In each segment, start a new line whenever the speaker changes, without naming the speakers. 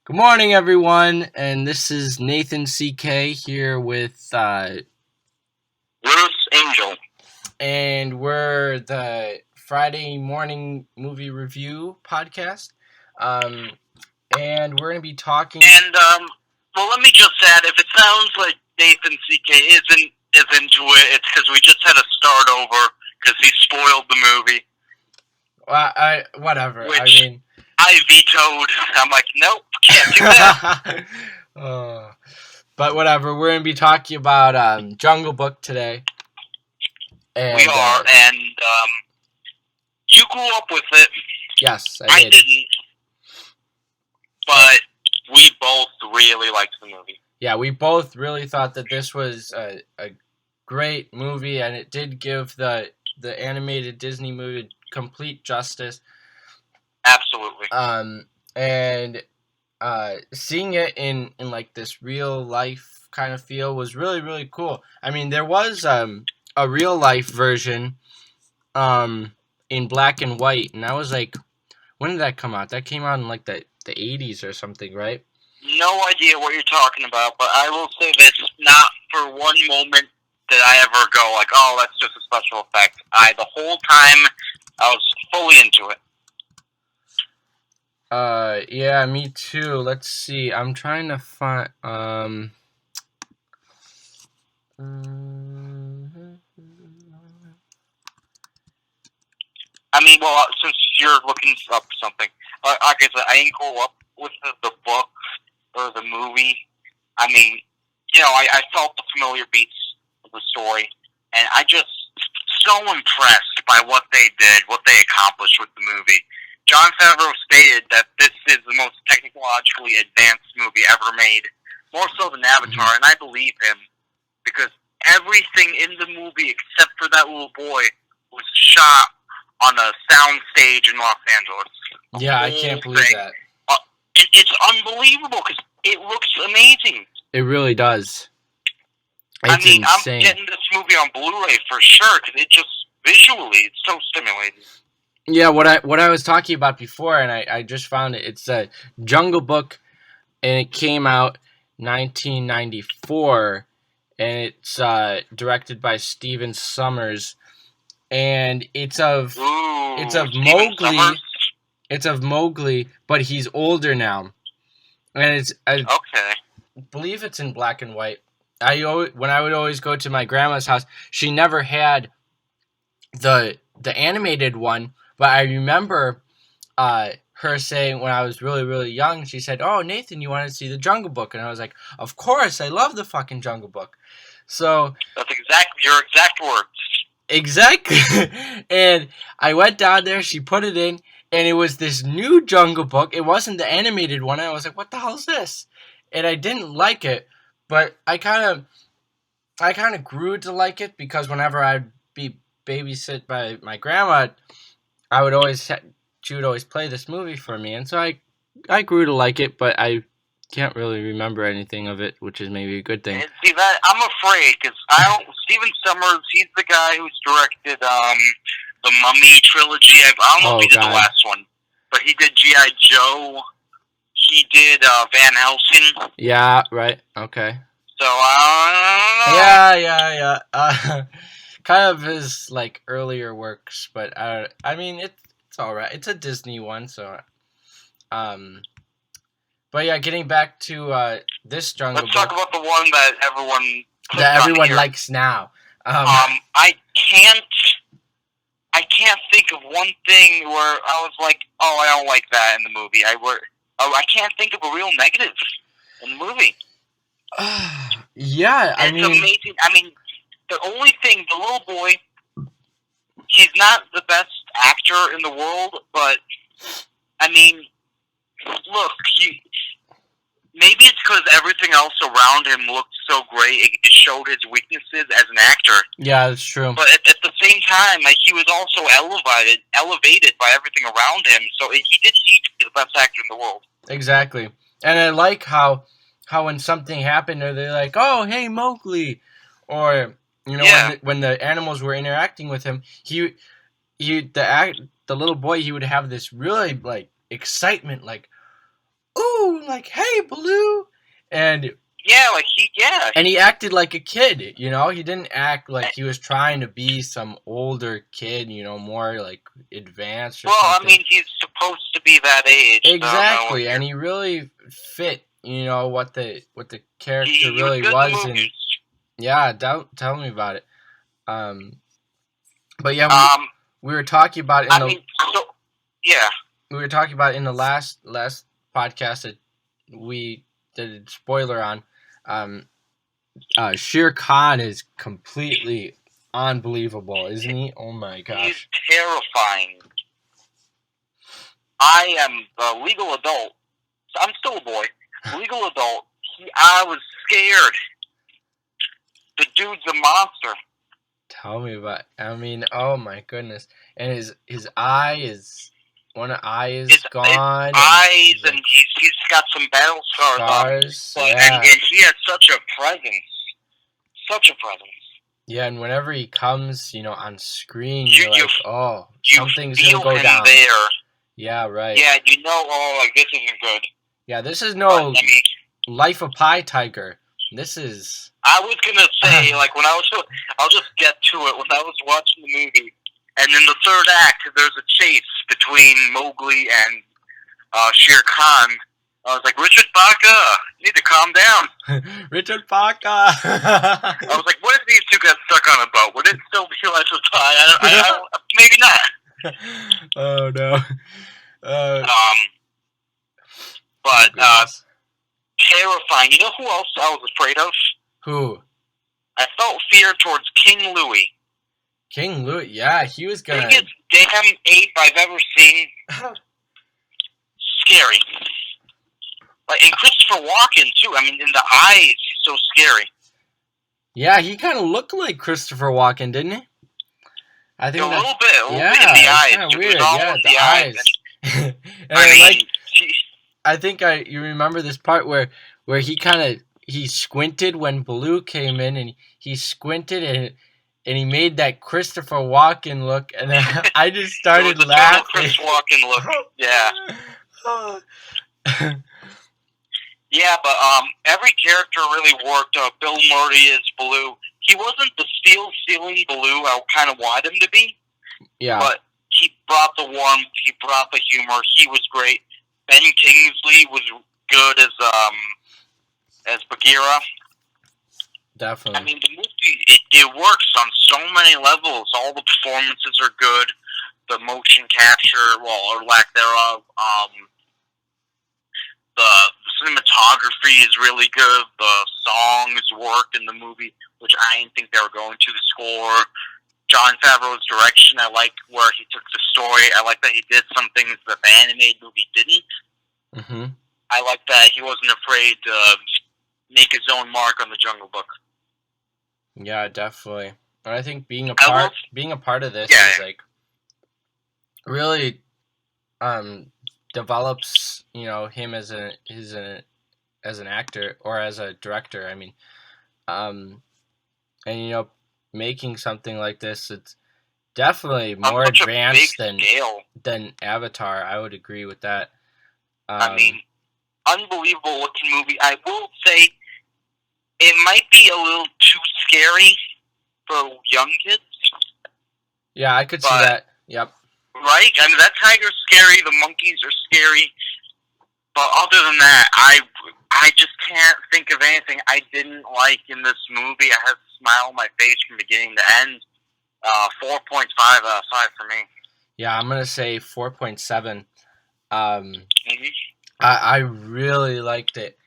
Good morning, everyone, and this is Nathan CK here with,
Bruce Angel.
and we're the Friday morning movie review podcast, and we're gonna be talking.
And well, let me just add, if it sounds like Nathan CK is into it, it's because we just had to start over because he spoiled the movie.
Whatever.
Which
I mean,
I vetoed. I'm like, nope, can't do that.
But whatever. We're gonna be talking about Jungle Book today. And,
we are, and you grew up with it.
Yes,
I didn't, but we both really liked the movie.
Yeah, we both really thought that this was a great movie, and it did give the animated Disney movie complete justice.
Absolutely.
And seeing it in like this real life kind of feel was really, really cool. I mean, there was a real life version in black and white, and I was like, when did that come out? That came out in like the 80s or something, right?
No idea what you're talking about, but I will say this, not for one moment did I ever go like, oh, that's just a special effect. The whole time, I was fully into it.
Yeah, me too. Let's see. I'm trying to find,
I mean, well, since you're looking up something, like I said, I didn't grow up with the book or the movie. I mean, I felt the familiar beats of the story, and I just so impressed by what they did, what they accomplished with the movie. Jon Favreau stated that this is the most technologically advanced movie ever made, more so than Avatar, and I believe him, because everything in the movie except for that little boy was shot on a sound stage in Los Angeles.
Yeah, I can't believe that.
It's unbelievable because it looks amazing.
It really does.
It's insane. I'm getting this movie on Blu-ray for sure because it just visually, it's so stimulating.
Yeah, what I was talking about before, and I just found it. It's a Jungle Book, and it came out 1994, and it's directed by Stephen Sommers, and it's of Mowgli.
Summers?
It's of Mowgli, but he's older now, and
okay.
I believe it's in black and white. When I would always go to my grandma's house, she never had the animated one, but I remember her saying when I was really, really young, she said, "Oh, Nathan, you want to see the Jungle Book?" And I was like, "Of course, I love the fucking Jungle Book." So
that's your exact words.
Exactly. And I went down there, she put it in, and it was this new Jungle Book. It wasn't the animated one. I was like, what the hell is this? And I didn't like it, but I kind of grew to like it because whenever I'd be babysit by my grandma, she would always play this movie for me, and so I grew to like it, but I can't really remember anything of it, which is maybe a good thing.
And see, that I'm afraid because Stephen Sommers, he's the guy who's directed the Mummy trilogy. I don't know if he did the last one, but he did G.I. Joe. He did Van Helsing.
Yeah, right. Okay.
So
Yeah. Kind of his like earlier works, but I mean it's all right. It's a Disney one, so But yeah, getting back to this Jungle Book.
Let's talk about the one that everyone
likes now.
I can't think of one thing where I was like, oh, I don't like that in the movie. I can't think of a real negative in the movie.
Yeah,
it's amazing. I mean, the only thing, the little boy, he's not the best actor in the world, but I mean, look, maybe it's because everything else around him looked so great, it showed his weaknesses as an actor.
Yeah, that's true.
But at the same time, like, he was also elevated by everything around him, so he did need to be the best actor in the world.
Exactly. And I like how when something happened, or they're like, oh, hey, Mowgli, or, when the animals were interacting with him, the little boy, he would have this really, like, excitement, like, ooh, like, hey, Baloo. And
Yeah,
and he acted like a kid, you know? He didn't act like he was trying to be some older kid, you know, more like advanced or
Well,
something.
I mean, he's supposed to be that age.
Exactly, and he really fit, you know, what the character
he
really
was.
was.
Good in
And
movies.
yeah, tell me about it. But yeah, we were talking about it in
yeah.
we were talking about it in the last podcast that we did a spoiler on. Shere Khan is completely unbelievable, isn't he? Oh my gosh.
He's terrifying. I am a legal adult. I'm still a boy. Legal adult. I was scared. The dude's a monster.
Tell me about. I mean, oh my goodness! And his eye is one eye is gone.
His eyes, and he's got some battle scars.
Yeah.
And he has such a presence. Such a presence.
Yeah, and whenever he comes, you know, on screen, you're like, oh, something's
gonna
go down.
There.
Yeah, right.
Yeah, you know, oh, like this isn't good.
Yeah, this is no Life of Pi Tiger. This is.
I was gonna say, like, when I'll just get to it. When I was watching the movie, and in the third act, there's a chase between Mowgli and Shere Khan. I was like, Richard Baka, you need to calm down.
Richard Baka. I
was like, what if these two got stuck on a boat? Would it still be Life of Pi? I maybe not.
Oh no.
But terrifying. You know who else I was afraid of?
Who?
I felt fear towards King Louie.
King Louie, yeah, he was gonna.
Biggest damn ape I've ever seen. Scary. Like, and Christopher Walken too. I mean, in the eyes, he's so scary.
Yeah, he kind of looked like Christopher Walken, didn't he? I think
a little bit in the eyes.
Kind of weird. Yeah, the eyes. I think you remember this part where he squinted when Baloo came in, and he squinted and he made that Christopher Walken look, and I just started laughing.
Chris Walken look, yeah. Yeah, but every character really worked. Bill Murray is Baloo. He wasn't the stealing Baloo I kind of wanted him to be.
Yeah.
But he brought the warmth. He brought the humor. He was great. Ben Kingsley was good as Bagheera.
Definitely.
I mean, the movie, it works on so many levels. All the performances are good. The motion capture, or lack thereof. The cinematography is really good. The songs worked in the movie, which I didn't think they were going to. The score, Jon Favreau's direction, I like where he took the story. I like that he did some things that the animated movie didn't.
Mm-hmm.
I like that he wasn't afraid to make his own mark on the Jungle Book.
Yeah, definitely. And I think being a part of this is like really develops, you know, him as an actor or as a director. I mean, and you know, making something like this, it's definitely more advanced than Avatar. I would agree with that.
I mean, unbelievable looking movie. I will say it might be a little too scary for young kids.
Yeah, I could see that. Yep.
Right? I mean, that tiger's scary. The monkeys are scary. But other than that, I just can't think of anything I didn't like in this movie. I had a smile on my face from beginning to end. 4.5 out of 5 for me.
Yeah, I'm going to say 4.7. I really liked it.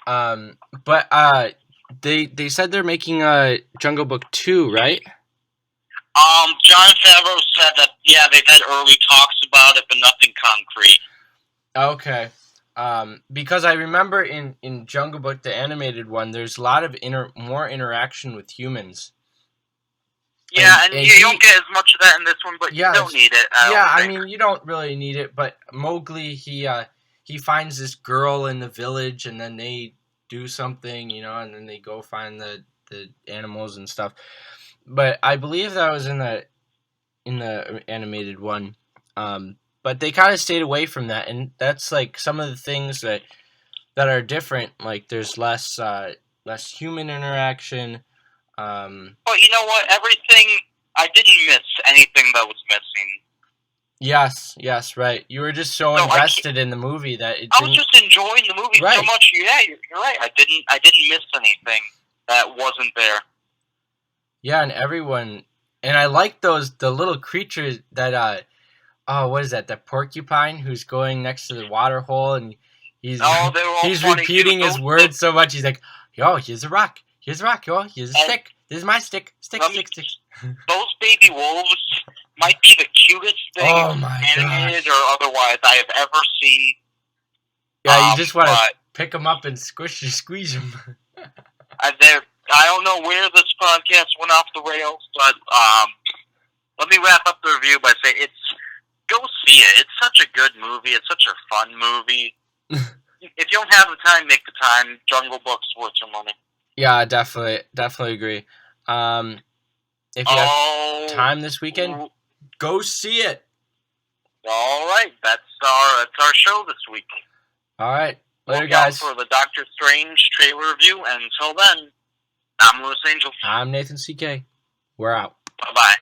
But they said they're making a Jungle Book 2, right?
Jon Favreau said that, yeah, they've had early talks about it, but nothing concrete.
Okay. Because I remember in Jungle Book, the animated one, there's a lot of more interaction with humans.
Yeah, and you don't get as much of that in this one, but you don't need it.
I mean, you don't really need it, but Mowgli, he finds this girl in the village, and then they do something, you know, and then they go find the animals and stuff. But I believe that was in the animated one. But but they kind of stayed away from that, and that's like some of the things that are different. Like there's less human interaction.
But you know what? Everything, I didn't miss anything that was missing.
Yes, right. You were just so invested in the movie that
I was just enjoying the movie so much. Yeah, you're right. I didn't miss anything that wasn't there.
Yeah, and everyone, and I like the little creatures that what is that? The porcupine who's going next to the water hole, and he's repeating his words so much. He's like, "Yo, here's a rock. Here's a rock. Yo, here's a stick. This is my stick. Stick."
Those baby wolves might be the cutest thing, animated or otherwise, I have ever seen.
Yeah, you just want to pick them up and squeeze them.
I don't know where this podcast went off the rails, but let me wrap up the review by saying go see it. It's such a good movie. It's such a fun movie. If you don't have the time, make the time. Jungle Book's worth your money.
Yeah, definitely agree. If you have time this weekend, go see it.
All right, that's our show this week.
All right, later,
Look
guys.
out for the Doctor Strange trailer review, and until then, I'm Louis Angel.
I'm Nathan CK. We're out.
Bye-bye.